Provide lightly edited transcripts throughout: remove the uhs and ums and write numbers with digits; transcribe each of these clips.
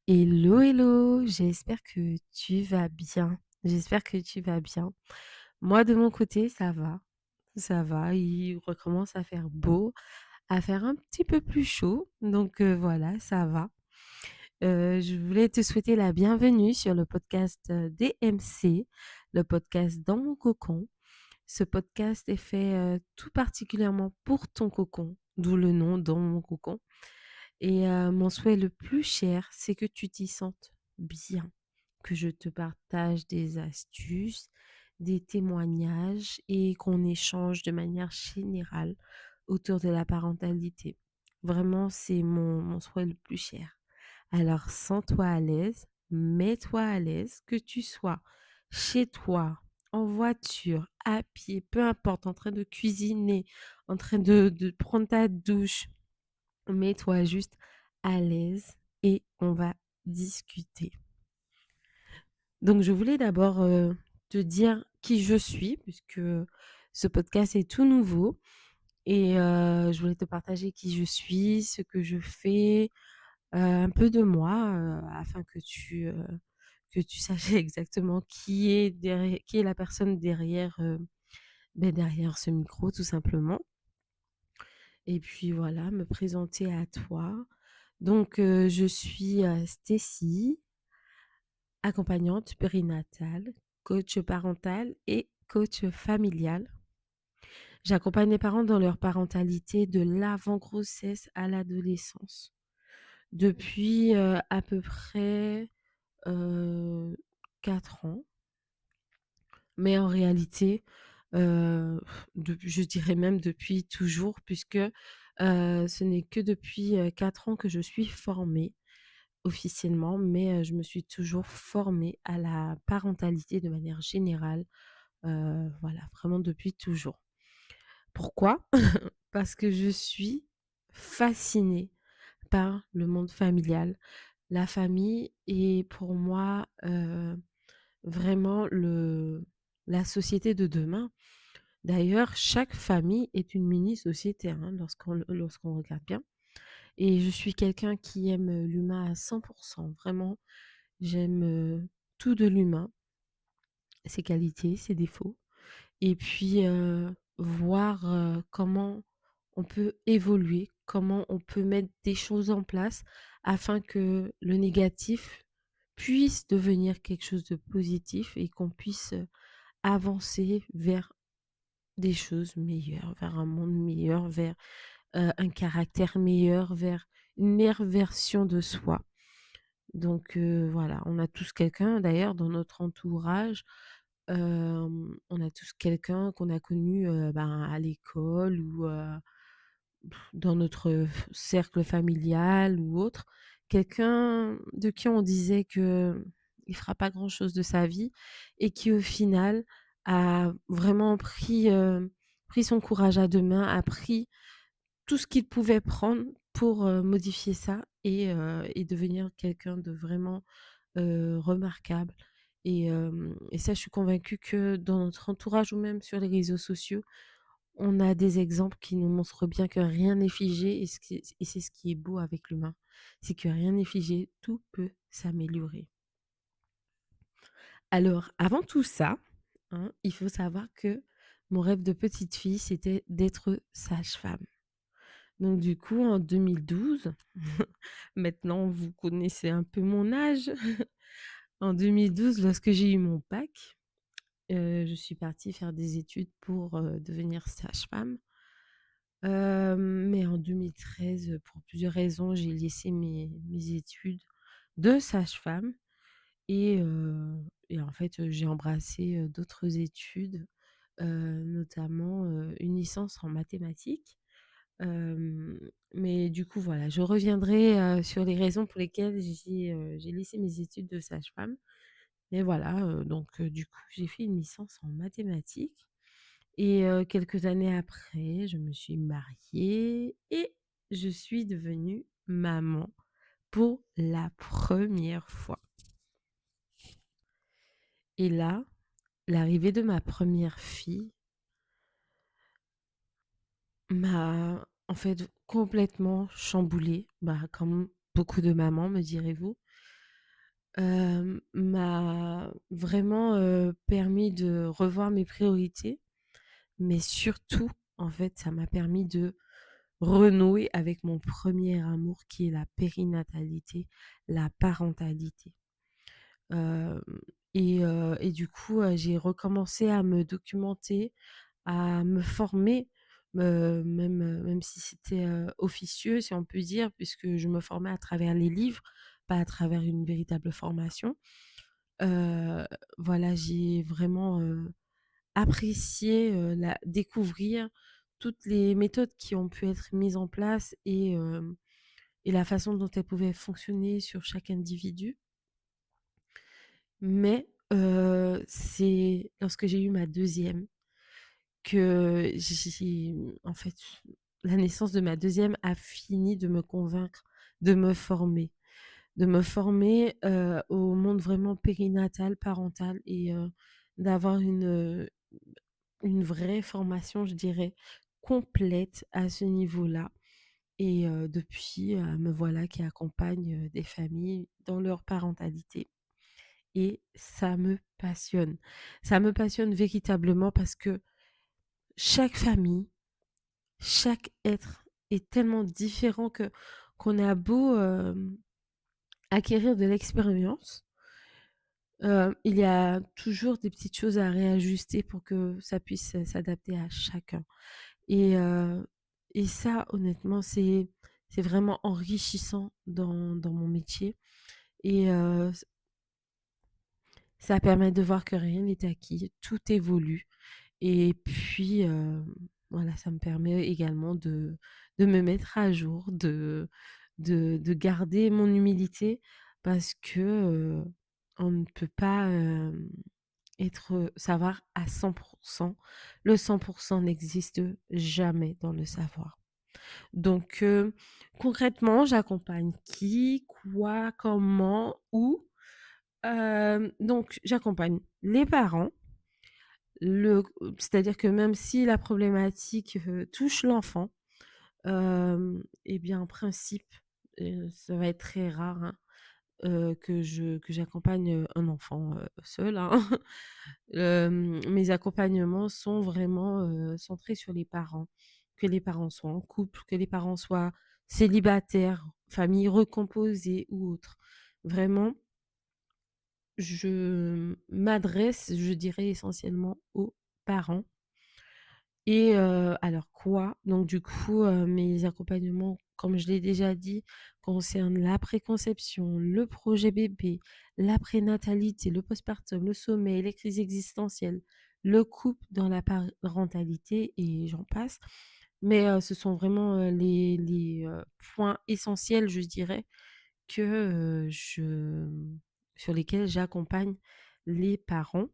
Hello, hello, j'espère que tu vas bien. J'espère que tu vas bien. Moi, de mon côté, ça va. Ça va, il recommence à faire beau, à faire un petit peu plus chaud. Donc voilà, ça va. Je voulais te souhaiter la bienvenue sur le podcast DMC, le podcast Dans mon cocon. Ce podcast est fait tout particulièrement pour ton cocon, d'où le nom Dans mon cocon. Et mon souhait le plus cher, c'est que tu t'y sentes bien, que je te partage des astuces, des témoignages et qu'on échange de manière générale autour de la parentalité. Vraiment, c'est mon souhait le plus cher. Alors, sens-toi à l'aise, mets-toi à l'aise, que tu sois chez toi, en voiture, à pied, peu importe, en train de cuisiner, en train de prendre ta douche, mets-toi juste à l'aise et on va discuter. Donc, je voulais d'abord te dire qui je suis, puisque ce podcast est tout nouveau. Et je voulais te partager qui je suis, ce que je fais, un peu de moi, afin que tu saches exactement qui est la personne derrière, derrière ce micro, tout simplement. Et puis voilà, me présenter à toi. Donc, je suis Stécie, accompagnante périnatale, coach parental et coach familial. J'accompagne les parents dans leur parentalité de l'avant-grossesse à l'adolescence. Depuis à peu près 4 ans. Mais en réalité, je dirais même depuis toujours, puisque ce n'est que depuis 4 ans que je suis formée officiellement, mais je me suis toujours formée à la parentalité de manière générale, voilà, vraiment depuis toujours. Pourquoi? Parce que je suis fascinée par le monde familial. La famille est pour moi, vraiment la société de demain. D'ailleurs, chaque famille est une mini société, hein, lorsqu'on regarde bien. Et je suis quelqu'un qui aime l'humain à 100%. Vraiment, j'aime tout de l'humain, ses qualités, ses défauts. Et puis, voir comment on peut évoluer, comment on peut mettre des choses en place afin que le négatif puisse devenir quelque chose de positif et qu'on puisse avancer vers des choses meilleures, vers un monde meilleur, vers un caractère meilleur, vers une meilleure version de soi. Donc voilà, on a tous quelqu'un d'ailleurs dans notre entourage, on a tous quelqu'un qu'on a connu, ben, à l'école ou dans notre cercle familial ou autre. Quelqu'un de qui on disait qu'il fera pas grand-chose de sa vie et qui au final a vraiment pris son courage à 2 mains, a pris tout ce qu'il pouvait prendre pour, modifier ça et devenir quelqu'un de vraiment, remarquable et ça, je suis convaincue que dans notre entourage ou même sur les réseaux sociaux, on a des exemples qui nous montrent bien que rien n'est figé et c'est ce qui est beau avec l'humain. C'est que rien n'est figé, tout peut s'améliorer. Alors, avant tout ça, hein, il faut savoir que mon rêve de petite fille, c'était d'être sage-femme. Donc du coup, en 2012, maintenant vous connaissez un peu mon âge. En 2012, lorsque j'ai eu mon bac, je suis partie faire des études pour, devenir sage-femme. Mais en 2013, pour plusieurs raisons, j'ai laissé mes études de sage-femme et en fait, j'ai embrassé, d'autres études, notamment, une licence en mathématiques. Hem, mais du coup, voilà, je reviendrai, sur les raisons pour lesquelles j'ai laissé mes études de sage-femme. Mais voilà, donc du coup, j'ai fait une licence en mathématiques et quelques années après, je me suis mariée et je suis devenue maman pour la première fois. Et là, l'arrivée de ma première fille m'a, en fait, complètement chamboulée, bah, comme beaucoup de mamans, me direz-vous. m'a vraiment, permis de revoir mes priorités, mais surtout, en fait, ça m'a permis de renouer avec mon premier amour qui est la périnatalité, la parentalité. Hem et du coup, j'ai recommencé à me documenter, à me former, même si c'était, officieux, si on peut dire, puisque je me formais à travers les livres, pas à travers une véritable formation. Heu, voilà, j'ai vraiment, apprécié, la découvrir toutes les méthodes qui ont pu être mises en place et la façon dont elles pouvaient fonctionner sur chaque individu. Mais, c'est lorsque j'ai eu ma deuxième que en fait, la naissance de ma deuxième a fini de me convaincre de me former. De me former, au monde vraiment périnatal, parental et d'avoir une vraie formation, je dirais, complète à ce niveau-là et depuis, me voilà qui accompagne, des familles dans leur parentalité et ça me passionne. Ça me passionne véritablement parce que chaque famille, chaque être est tellement différent que qu'on a beau, acquérir de l'expérience, il y a toujours des petites choses à réajuster pour que ça puisse, s'adapter à chacun et heu et ça honnêtement c'est vraiment enrichissant dans mon métier et ça permet de voir que rien n'est acquis, tout évolue et puis, voilà, ça me permet également de me mettre à jour, de garder mon humilité parce que, on ne peut pas, savoir à 100. Le 100 n'existe jamais dans le savoir. Donc, concrètement, j'accompagne qui, quoi, comment, où? Donc j'accompagne les parents, c'est-à-dire que même si la problématique, touche l'enfant, et bien en principe, ça va être très rare, hein, que j'accompagne, un enfant, seul, hein. Mes accompagnements sont vraiment, centrés sur les parents, que les parents soient en couple, que les parents soient célibataires, famille recomposée ou autre. Vraiment, je m'adresse, je dirais essentiellement aux parents et alors quoi? Donc du coup, mes accompagnements, comme je l'ai déjà dit, concernent la préconception, le projet bébé, la prénatalité, le postpartum, le sommeil, les crises existentielles, le couple dans la parentalité et j'en passe. Mais ce sont vraiment, les points essentiels, je dirais, que, je sur lesquels j'accompagne les parents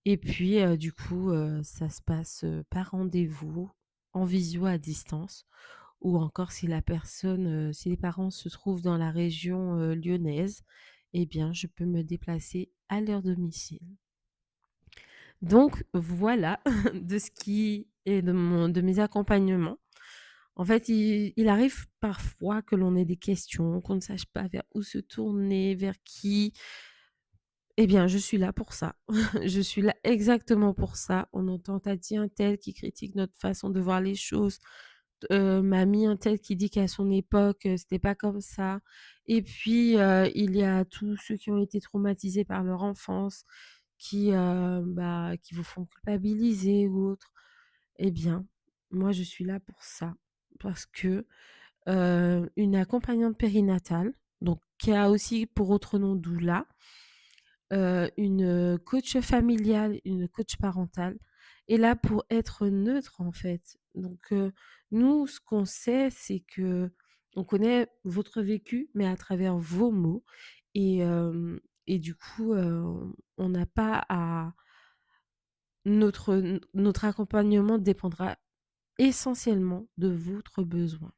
et puis, du coup, ça se passe, par rendez-vous, en visio à distance ou encore si la personne, si les parents se trouvent dans la région, lyonnaise, eh bien, je peux me déplacer à leur domicile. Donc voilà de ce qui est de mes accompagnements. En fait, il arrive parfois que l'on ait des questions, qu'on ne sache pas vers où se tourner, vers qui. Eh bien, je suis là pour ça. Je suis là exactement pour ça. On entend tati un tel qui critique notre façon de voir les choses, mamie un tel qui dit qu'à son époque, c'était pas comme ça et puis, il y a tous ceux qui ont été traumatisés par leur enfance, qui vous font culpabiliser ou autre. Eh bien, moi, je suis là pour ça parce que, une accompagnante périnatale, donc qui a aussi pour autre nom doula, une coach familiale, une coach parentale est là pour être neutre, en fait. Donc, nous, ce qu'on sait, c'est que on connaît votre vécu, mais à travers vos mots et et du coup, on n'a pas à notre accompagnement dépendra essentiellement de votre besoin.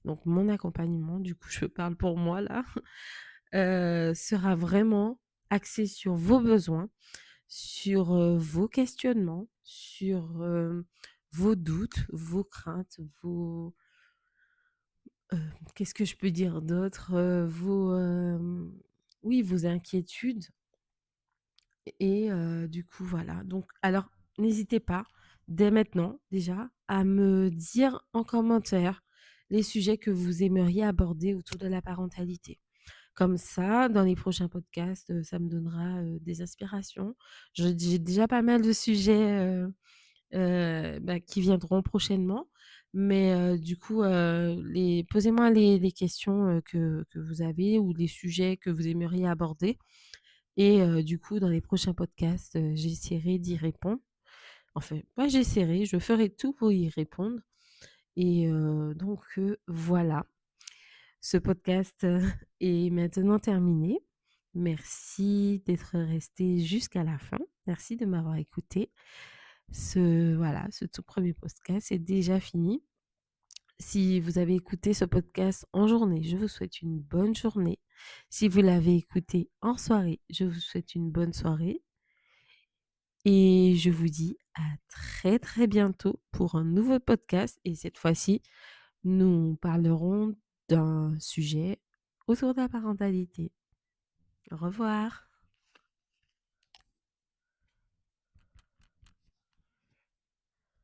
Donc mon accompagnement, du coup, je parle pour moi là, sera vraiment axé sur vos besoins, sur, vos questionnements, sur, vos doutes, vos craintes, heu, qu'est-ce que je peux dire d'autre? oui, vos inquiétudes et du coup, voilà. Donc alors, n'hésitez pas, dès maintenant déjà, à me dire en commentaire les sujets que vous aimeriez aborder autour de la parentalité. Comme ça, dans les prochains podcasts, ça me donnera, des inspirations. J'ai déjà pas mal de sujets, bah, qui viendront prochainement, mais du coup, les posez-moi les questions, que vous avez ou les sujets que vous aimeriez aborder et du coup, dans les prochains podcasts, j'essaierai d'y répondre. Enfin, pas j'essaierai, je ferai tout pour y répondre et donc voilà. Ce podcast, est maintenant terminé. Merci d'être resté jusqu'à la fin. Merci de m'avoir écouté. Ce tout premier podcast est déjà fini. Si vous avez écouté ce podcast en journée, je vous souhaite une bonne journée. Si vous l'avez écouté en soirée, je vous souhaite une bonne soirée et je vous dis à très, très bientôt pour un nouveau podcast et cette fois-ci, nous parlerons d'un sujet autour de la parentalité. Au revoir.